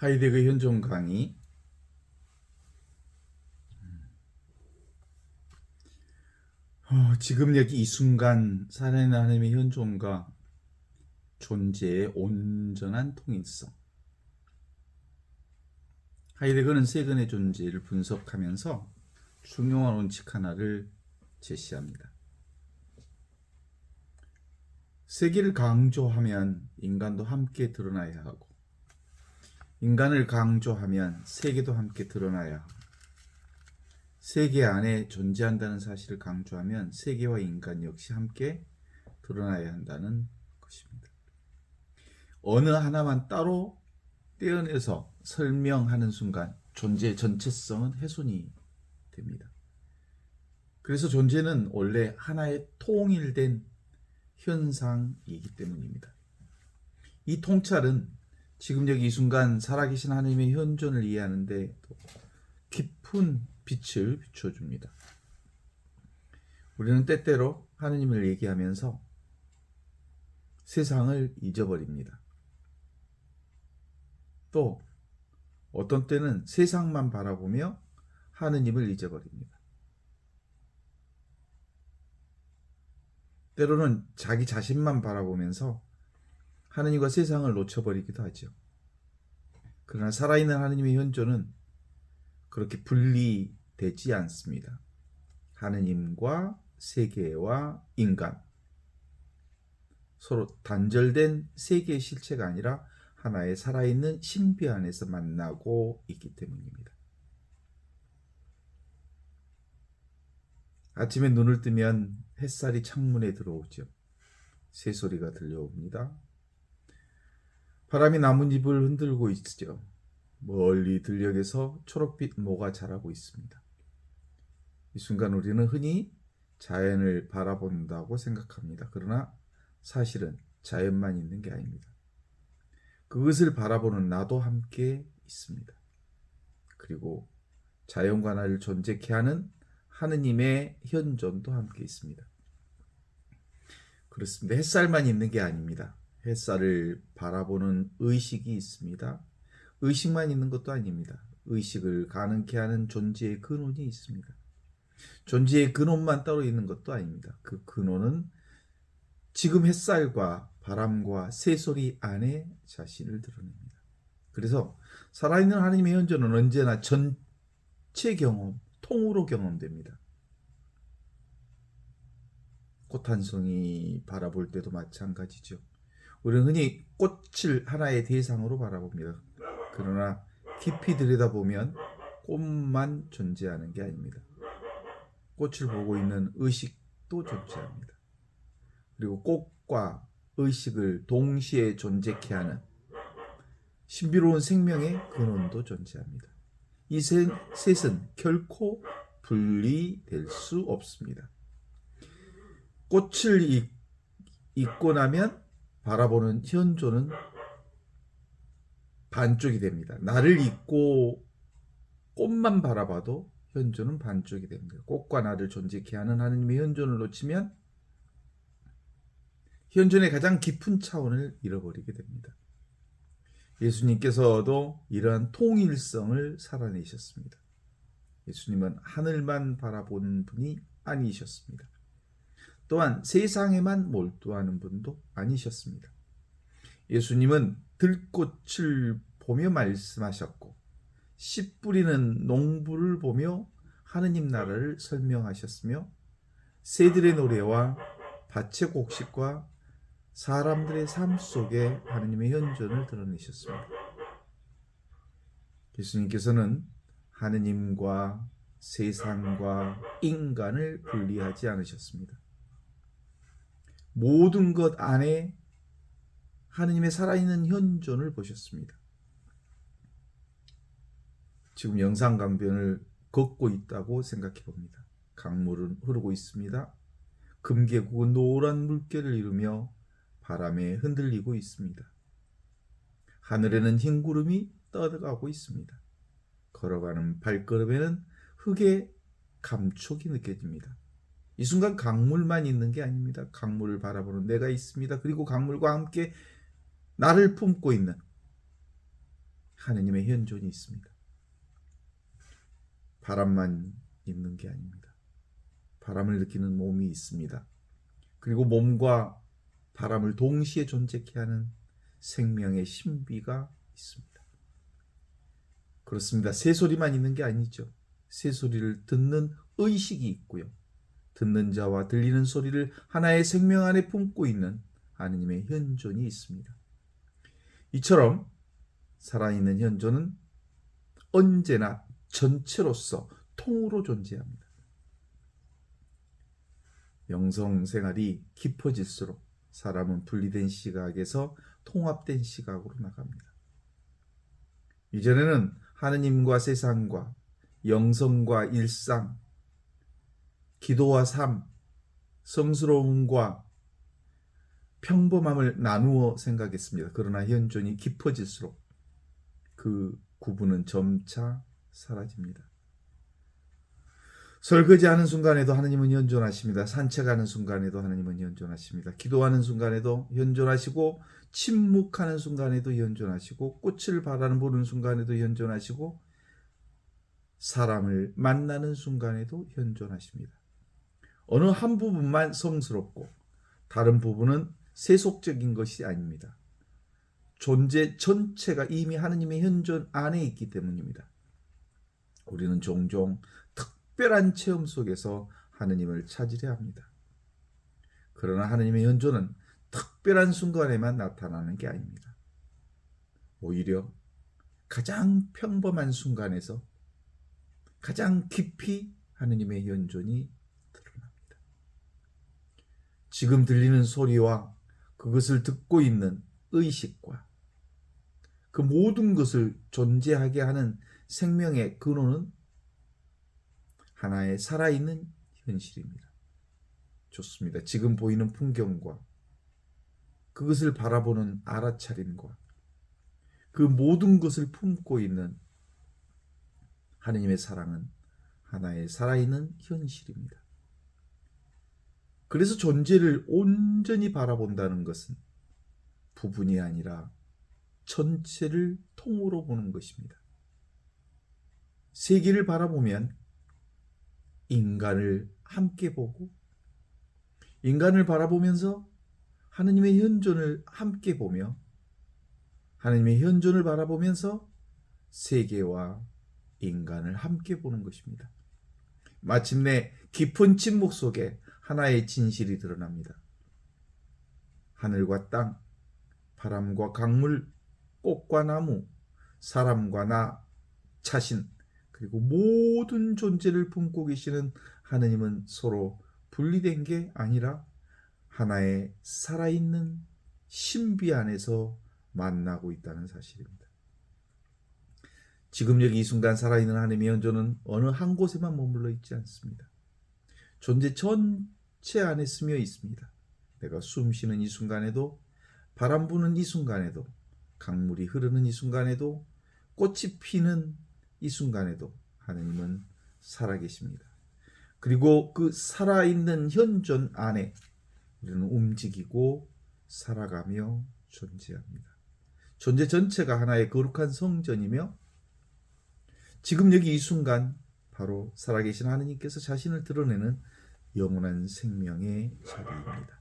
하이데거 현존 강의. 지금 여기 이 순간 살아있는 하나님의 현존과 존재의 온전한 통일성. 하이데거는 세간의 존재를 분석하면서 중요한 원칙 하나를 제시합니다. 세계를 강조하면 인간도 함께 드러나야 하고, 인간을 강조하면 세계도 함께 드러나야 하고, 세계 안에 존재한다는 사실을 강조하면 세계와 인간 역시 함께 드러나야 한다는 것입니다. 어느 하나만 따로 떼어내서 설명하는 순간 존재의 전체성은 훼손이 됩니다. 그래서 존재는 원래 하나의 통일된 현상이기 때문입니다. 이 통찰은 지금 여기 이 순간 살아계신 하나님의 현존을 이해하는데 깊은 빛을 비춰줍니다. 우리는 때때로 하나님을 얘기하면서 세상을 잊어버립니다. 또 어떤 때는 세상만 바라보며 하느님을 잊어버립니다. 때로는 자기 자신만 바라보면서 하느님과 세상을 놓쳐버리기도 하죠. 그러나 살아있는 하느님의 현존은 그렇게 분리되지 않습니다. 하느님과 세계와 인간, 서로 단절된 세계의 실체가 아니라 하나의 살아있는 신비 안에서 만나고 있기 때문입니다. 아침에 눈을 뜨면 햇살이 창문에 들어오죠. 새소리가 들려옵니다. 바람이 나뭇잎을 흔들고 있죠. 멀리 들녘에서 초록빛 모가 자라고 있습니다. 이 순간 우리는 흔히 자연을 바라본다고 생각합니다. 그러나 사실은 자연만 있는 게 아닙니다. 그것을 바라보는 나도 함께 있습니다. 그리고 자연과 나를 존재케 하는 하느님의 현존도 함께 있습니다. 그렇습니다. 햇살만 있는 게 아닙니다. 햇살을 바라보는 의식이 있습니다. 의식만 있는 것도 아닙니다. 의식을 가능케 하는 존재의 근원이 있습니다. 존재의 근원만 따로 있는 것도 아닙니다. 그 근원은 지금 햇살과 바람과 새소리 안에 자신을 드러냅니다. 그래서 살아있는 하나님의 현존은 언제나 전체 경험, 통으로 경험됩니다. 꽃 한 송이 바라볼 때도 마찬가지죠. 우리는 흔히 꽃을 하나의 대상으로 바라봅니다. 그러나 깊이 들여다보면 꽃만 존재하는 게 아닙니다. 꽃을 보고 있는 의식도 존재합니다. 그리고 꽃과 의식을 동시에 존재케 하는 신비로운 생명의 근원도 존재합니다. 이 셋은 결코 분리될 수 없습니다. 꽃을 잊고 나면 바라보는 현존은 반쪽이 됩니다. 나를 잊고 꽃만 바라봐도 현존은 반쪽이 됩니다. 꽃과 나를 존재케 하는 하느님의 현존을 놓치면 현존의 가장 깊은 차원을 잃어버리게 됩니다. 예수님께서도 이러한 통일성을 살아내셨습니다. 예수님은 하늘만 바라보는 분이 아니셨습니다. 또한 세상에만 몰두하는 분도 아니셨습니다. 예수님은 들꽃을 보며 말씀하셨고 씨 뿌리는 농부를 보며 하느님 나라를 설명하셨으며 새들의 노래와 밭의 곡식과 사람들의 삶 속에 하느님의 현존을 드러내셨습니다. 예수님께서는 하느님과 세상과 인간을 분리하지 않으셨습니다. 모든 것 안에 하느님의 살아있는 현존을 보셨습니다. 지금 영상 강변을 걷고 있다고 생각해 봅니다. 강물은 흐르고 있습니다. 금계국은 노란 물결을 이루며 바람에 흔들리고 있습니다. 하늘에는 흰 구름이 떠가고 있습니다. 걸어가는 발걸음에는 흙의 감촉이 느껴집니다. 이 순간 강물만 있는 게 아닙니다. 강물을 바라보는 내가 있습니다. 그리고 강물과 함께 나를 품고 있는 하느님의 현존이 있습니다. 바람만 있는 게 아닙니다. 바람을 느끼는 몸이 있습니다. 그리고 몸과 바람을 동시에 존재케 하는 생명의 신비가 있습니다. 그렇습니다. 새소리만 있는 게 아니죠. 새소리를 듣는 의식이 있고요. 듣는 자와 들리는 소리를 하나의 생명 안에 품고 있는 하느님의 현존이 있습니다. 이처럼 살아있는 현존은 언제나 전체로서 통으로 존재합니다. 영성생활이 깊어질수록 사람은 분리된 시각에서 통합된 시각으로 나갑니다. 이전에는 하느님과 세상과 영성과 일상, 기도와 삶, 성스러움과 평범함을 나누어 생각했습니다. 그러나 현존이 깊어질수록 그 구분은 점차 사라집니다. 설거지하는 순간에도 하나님은 현존하십니다. 산책하는 순간에도 하나님은 현존하십니다. 기도하는 순간에도 현존하시고, 침묵하는 순간에도 현존하시고, 꽃을 바라보는 순간에도 현존하시고, 사람을 만나는 순간에도 현존하십니다. 어느 한 부분만 성스럽고 다른 부분은 세속적인 것이 아닙니다. 존재 전체가 이미 하느님의 현존 안에 있기 때문입니다. 우리는 종종 특별한 체험 속에서 하느님을 찾으려 합니다. 그러나 하느님의 현존은 특별한 순간에만 나타나는 게 아닙니다. 오히려 가장 평범한 순간에서 가장 깊이 하느님의 현존이 드러납니다. 지금 들리는 소리와 그것을 듣고 있는 의식과 그 모든 것을 존재하게 하는 생명의 근원은 하나의 살아있는 현실입니다. 좋습니다. 지금 보이는 풍경과 그것을 바라보는 알아차림과 그 모든 것을 품고 있는 하느님의 사랑은 하나의 살아있는 현실입니다. 그래서 존재를 온전히 바라본다는 것은 부분이 아니라 전체를 통으로 보는 것입니다. 세계를 바라보면 인간을 함께 보고, 인간을 바라보면서 하느님의 현존을 함께 보며, 하느님의 현존을 바라보면서 세계와 인간을 함께 보는 것입니다. 마침내 깊은 침묵 속에 하나의 진실이 드러납니다. 하늘과 땅, 바람과 강물, 꽃과 나무, 사람과 나 자신, 그리고 모든 존재를 품고 계시는 하느님은 서로 분리된 게 아니라 하나의 살아있는 신비 안에서 만나고 있다는 사실입니다. 지금 여기 이 순간 살아있는 하느님의 현존은 어느 한 곳에만 머물러 있지 않습니다. 존재 전체 안에 스며 있습니다. 내가 숨 쉬는 이 순간에도, 바람 부는 이 순간에도, 강물이 흐르는 이 순간에도, 꽃이 피는 이 순간에도 하느님은 살아계십니다. 그리고 그 살아있는 현존 안에 우리는 움직이고 살아가며 존재합니다. 존재 전체가 하나의 거룩한 성전이며, 지금 여기 이 순간 바로 살아계신 하느님께서 자신을 드러내는 영원한 생명의 자리입니다.